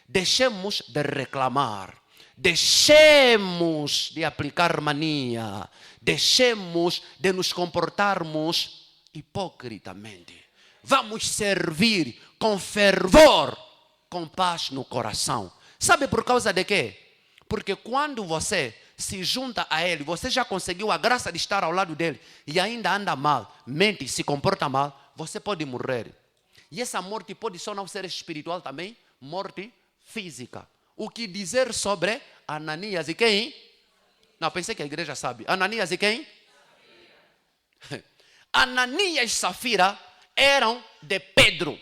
Speaker 1: deixemos de reclamar, deixemos de aplicar mania, deixemos de nos comportarmos hipocritamente. Vamos servir com fervor, com paz no coração. Sabe por causa de quê? Porque quando você se junta a ele, você já conseguiu a graça de estar ao lado dele e ainda anda mal, mente, se comporta mal, você pode morrer. E essa morte pode só não ser espiritual também, morte física. O que dizer sobre Ananias e quem? Não, pensei que a igreja sabe. Ananias e quem? Safira. Ananias e Safira eram de Pedro.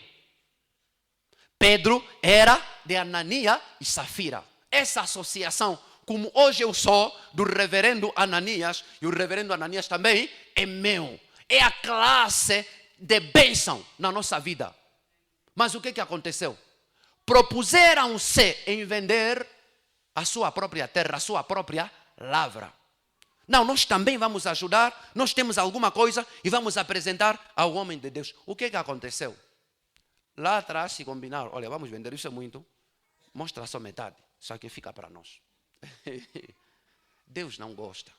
Speaker 1: Pedro era de Ananias e Safira. Essa associação, como hoje eu sou do reverendo Ananias, e o reverendo Ananias também é meu. É a classe de bênção na nossa vida. Mas o que aconteceu? Propuseram-se em vender a sua própria terra, a sua própria lavra. Não, nós também vamos ajudar, nós temos alguma coisa e vamos apresentar ao homem de Deus. O que aconteceu? Lá atrás se combinaram, olha, vamos vender isso é muito, mostra só metade, isso aqui fica para nós. Deus não gosta.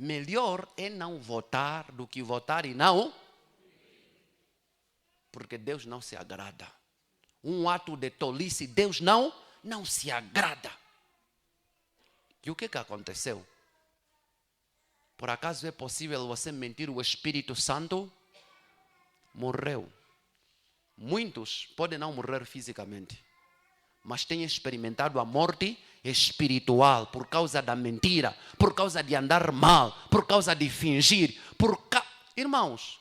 Speaker 1: melhor é não votar do que votar e não. Porque Deus não se agrada. Um ato de tolice, Deus não se agrada. E o que aconteceu? Por acaso é possível você mentir? O Espírito Santo morreu. Muitos podem não morrer fisicamente, mas têm experimentado a morte espiritual por causa da mentira, por causa de andar mal, por causa de fingir. Irmãos,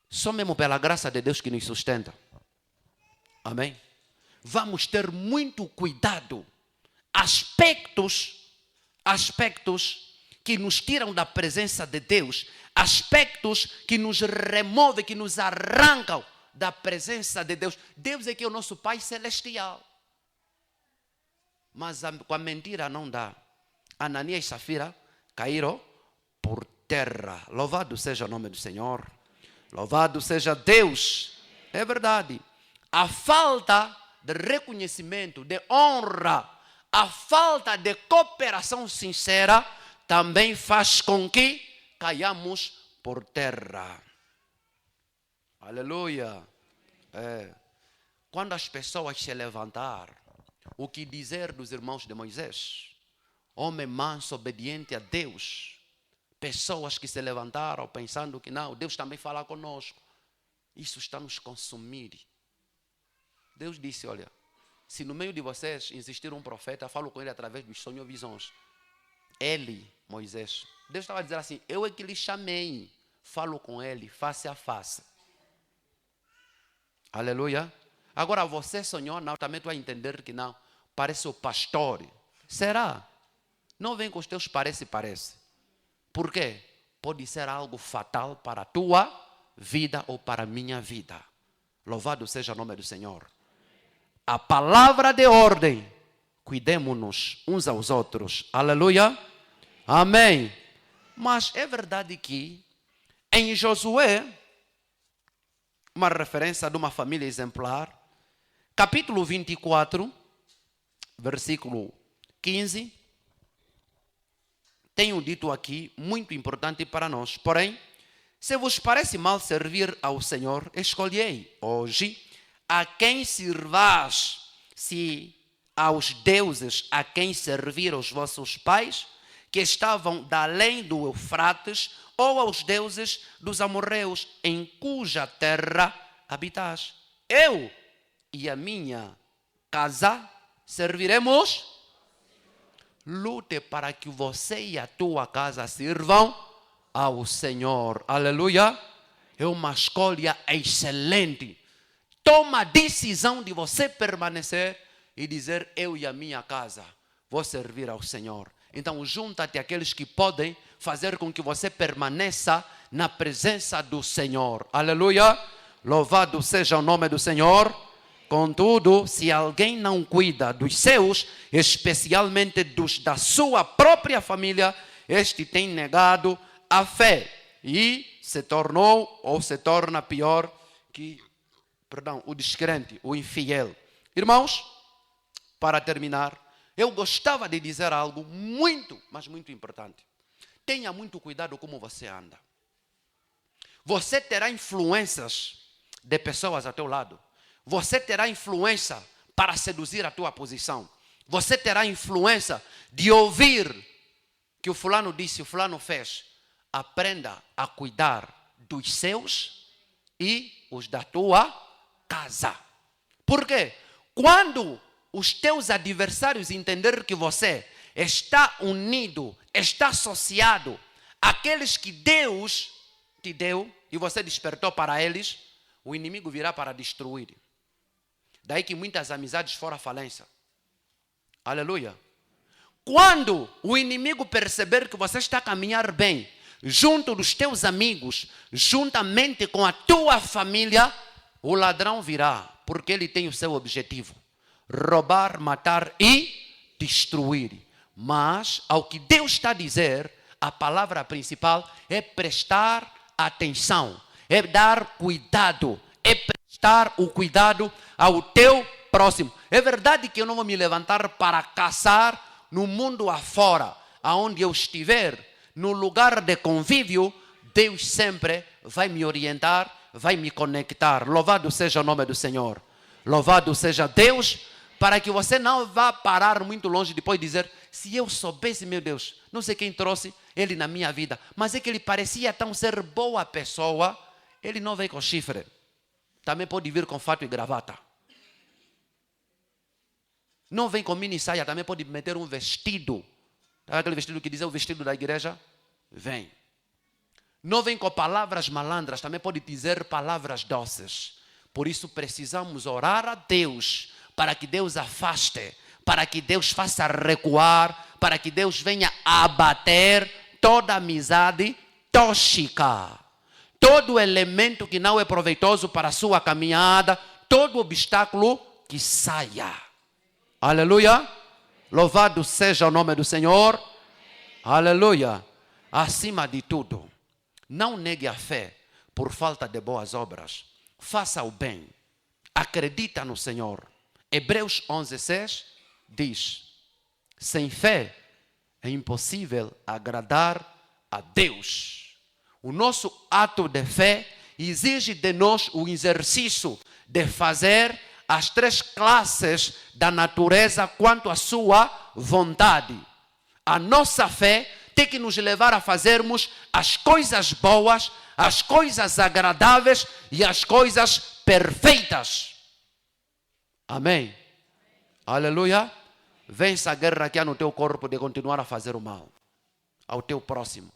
Speaker 1: só mesmo pela graça de Deus que nos sustenta. Amém? Vamos ter muito cuidado. Aspectos que nos tiram da presença de Deus, aspectos que nos removem, que nos arrancam da presença de Deus. Deus é que é o nosso Pai Celestial. Mas com a mentira não dá. Ananias e Safira caíram por terra. Louvado seja o nome do Senhor. Louvado seja Deus. É verdade. A falta de reconhecimento, de honra, a falta de cooperação sincera também faz com que caiamos por terra. Aleluia. Quando as pessoas se levantar, o que dizer dos irmãos de Moisés? Homem manso, obediente a Deus. Pessoas que se levantaram pensando que não, Deus também fala conosco. Isso está nos consumir. Deus disse, olha, se no meio de vocês existir um profeta, falo com ele através dos sonhos e visões. Ele, Moisés, Deus estava dizendo assim, eu é que lhe chamei, falo com ele face a face. Aleluia. Agora você sonhou, não, também tu vai entender que não, parece o pastor. Será? Não vem com os teus parece. Por quê? Pode ser algo fatal para a tua vida ou para a minha vida. Louvado seja o nome do Senhor. A palavra de ordem, cuidemos-nos uns aos outros. Aleluia. Amém. Mas é verdade que em Josué, uma referência de uma família exemplar, capítulo 24, versículo 15, tenho dito aqui, muito importante para nós. Porém, se vos parece mal servir ao Senhor, escolhei hoje a quem sirvais, se aos deuses a quem serviram os vossos pais, que estavam da além do Eufrates, ou aos deuses dos amorreus, em cuja terra habitais. Eu e a minha casa serviremos. Lute para que você e a tua casa sirvam ao Senhor. Aleluia. É uma escolha excelente. Toma a decisão de você permanecer e dizer, eu e a minha casa vou servir ao Senhor. Então junta-te àqueles que podem fazer com que você permaneça na presença do Senhor. Aleluia. Louvado seja o nome do Senhor. Contudo, se alguém não cuida dos seus, especialmente dos da sua própria família, este tem negado a fé e se tornou ou se torna pior que, o descrente, o infiel. Irmãos, para terminar, eu gostava de dizer algo muito, mas muito importante. Tenha muito cuidado como você anda. Você terá influências de pessoas ao teu lado. Você terá influência para seduzir a tua posição. Você terá influência de ouvir que o fulano disse, o fulano fez. Aprenda a cuidar dos seus e os da tua casa. Por quê? Quando os teus adversários entenderem que você está unido, está associado àqueles que Deus te deu e você despertou para eles, o inimigo virá para destruir. Daí que muitas amizades foram à falência. Aleluia. Quando o inimigo perceber que você está a caminhar bem, junto dos teus amigos, juntamente com a tua família, o ladrão virá, porque ele tem o seu objetivo: roubar, matar e destruir. Mas, ao que Deus está a dizer, a palavra principal é prestar atenção, é dar cuidado, é prestar o cuidado ao teu próximo. É verdade que eu não vou me levantar para caçar no mundo afora. aonde eu estiver, no lugar de convívio, Deus sempre vai me orientar, vai me conectar. Louvado seja o nome do Senhor. Louvado seja Deus, para que você não vá parar muito longe depois de dizer, se eu soubesse, meu Deus, não sei quem trouxe ele na minha vida, mas é que ele parecia tão ser boa pessoa, ele não vem com chifre. Também pode vir com fato e gravata. Não vem com mini saia, também pode meter um vestido. Sabe aquele vestido que diz o vestido da igreja? Vem. Não vem com palavras malandras, também pode dizer palavras doces. Por isso precisamos orar a Deus, para que Deus afaste, para que Deus faça recuar, para que Deus venha abater toda amizade tóxica. Todo elemento que não é proveitoso para a sua caminhada, todo obstáculo que saia. Aleluia. Louvado seja o nome do Senhor. Aleluia. Acima de tudo, não negue a fé por falta de boas obras. Faça o bem. Acredita no Senhor. Hebreus 11:6 diz: sem fé é impossível agradar a Deus. O nosso ato de fé exige de nós o exercício de fazer as 3 classes da natureza quanto à sua vontade. A nossa fé tem que nos levar a fazermos as coisas boas, as coisas agradáveis e as coisas perfeitas. Amém. Aleluia. Vence a guerra que há no teu corpo de continuar a fazer o mal ao teu próximo.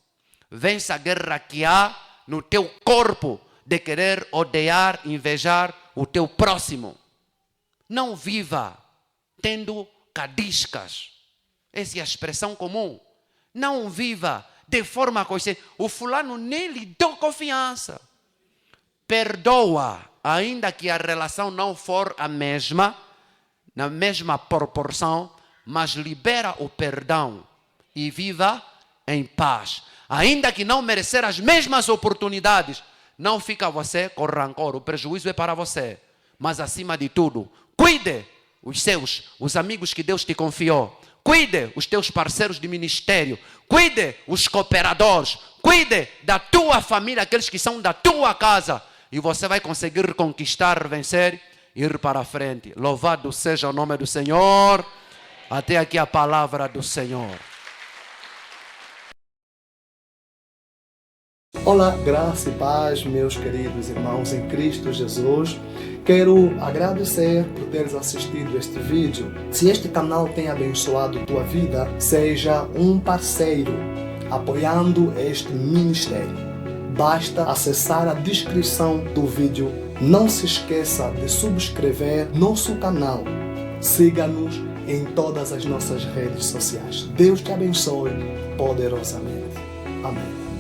Speaker 1: Vence a guerra que há no teu corpo de querer odiar, invejar o teu próximo. Não viva tendo cadiscas. Essa é a expressão comum. Não viva de forma consciente. O fulano nem lhe deu confiança. Perdoa, ainda que a relação não for a mesma, na mesma proporção, mas libera o perdão e viva em paz. Ainda que não merecer as mesmas oportunidades, não fica você com rancor. O prejuízo é para você. Mas acima de tudo, cuide os amigos que Deus te confiou. Cuide os teus parceiros de ministério. Cuide os cooperadores. Cuide da tua família, aqueles que são da tua casa. E você vai conseguir conquistar, vencer, ir para frente. Louvado seja o nome do Senhor. Até aqui a palavra do Senhor.
Speaker 2: Olá, graça e paz, meus queridos irmãos em Cristo Jesus. Quero agradecer por teres assistido este vídeo. Se este canal tem abençoado tua vida, seja um parceiro apoiando este ministério. Basta acessar a descrição do vídeo. Não se esqueça de subscrever nosso canal. Siga-nos em todas as nossas redes sociais. Deus te abençoe poderosamente. Amém.